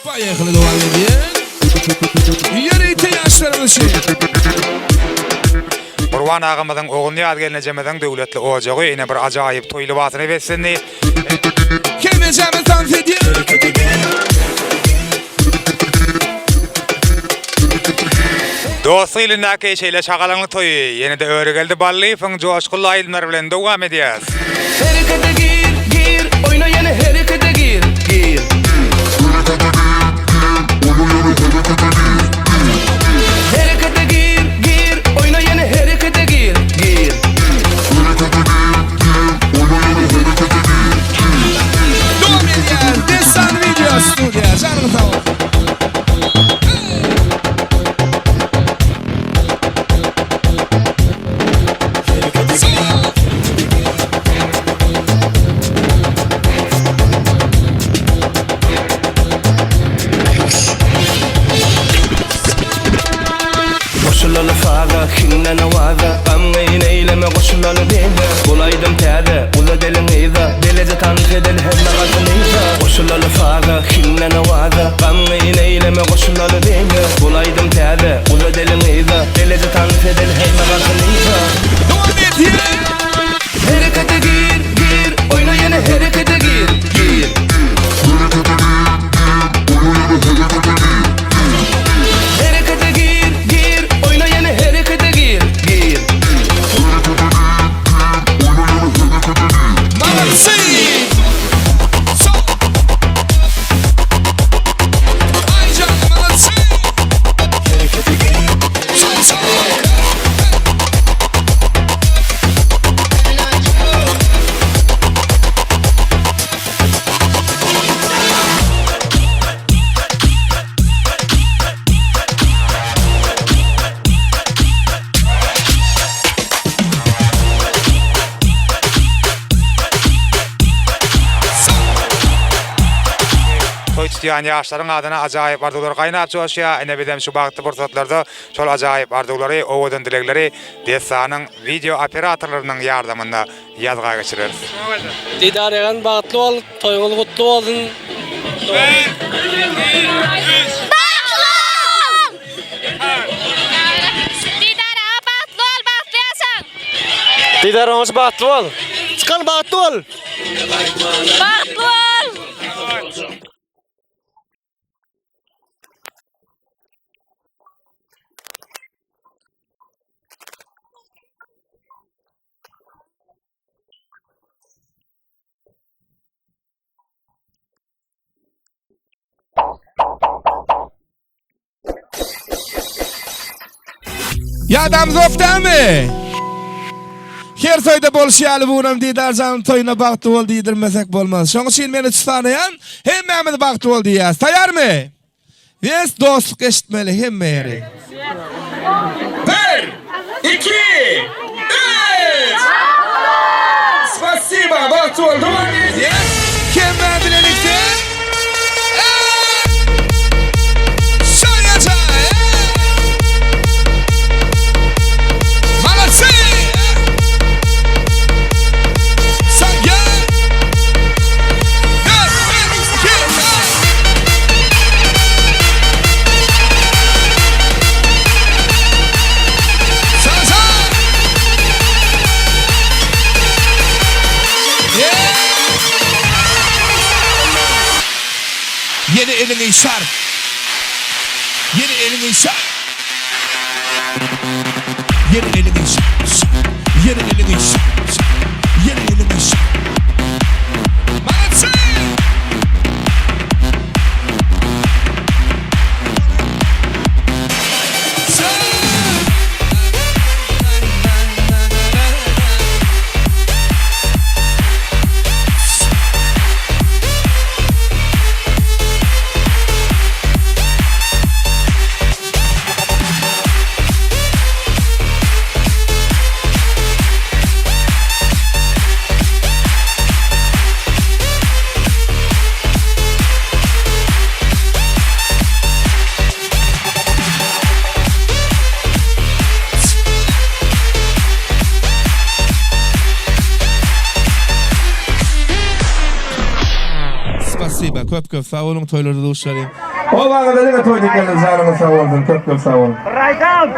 Поехали, Дуалиди. Yürüyte yaşlarımız şey. Burwan ağamyzyň oğluna ýad gelinejemeden döwletli ojagy ýene bir ajaýyp toýly batyny beslendi. Kemejeme tanfidi. Dosty ýylyndaky şeýle şagalaňy toýy ýene-de öre geldi ballyfyň joşkul aýlymlar bilen dowam edýäs. Harekete gir, oyna yine harekete gir. Harekete gir, oyna yine harekete gir. Devam edýär. Destan video studiýa. Canım sağ ol. Koşulalı faga, kinlene vaga, gammeyin eyleme koşulalı beyga. Bulaydım perde, ula delin eyda, delece tanrı edel hemme kalkın eyda. Koşulalı faga, kinlene vaga, gammeyin eyleme koşulalı beyga. Bulaydım perde, ula delin eyda, delece tanrı edel hemme kalkın eyda. Devam edýär. Harekete gir, oyna yine harekete gir. Harekete gir, oyna yine harekete gir. Молодцы! Ay canım, молодцы! Toý tutýan ýaşlaryň adyna ajaýyp arzuwlar gaýnap joşýar. Ene bidem şu bagtly fursatlarda şol ajaýyp arzuwlary, owadan dilekleri Desanyň video operatorlarynyň ýardamynda ýazga geçirer. Didar egan bagtly bol, toýuňyz gutly bolsun. Didar oňuz bagtly bol. Çykan bagtly bol. Bagtly bol. Yadam zofdami? Her toýda bolşýaly buram diýdar janyň toýuna bagtly bol diýdirmesek bolmaz. Şoň üçin meni tutanaýan hemmämiz bagtly bol diýýäs. Taýarmy? Wes dostluk eşitmeli hemmäri. 1 2 3 Спасибо, bagtly bol. Devam edýär. Kemme bilelikde? Yeni elini şar. Yeni elini şar. Yeni elini şar. Yeni elini şar. Yeni elini şar. Молодцы! Köp sağ olun, toylarda da uçlarayım. O wagtda ne toýda gelen zaryňyz sag bolsun, köp sag bolun. Braydım.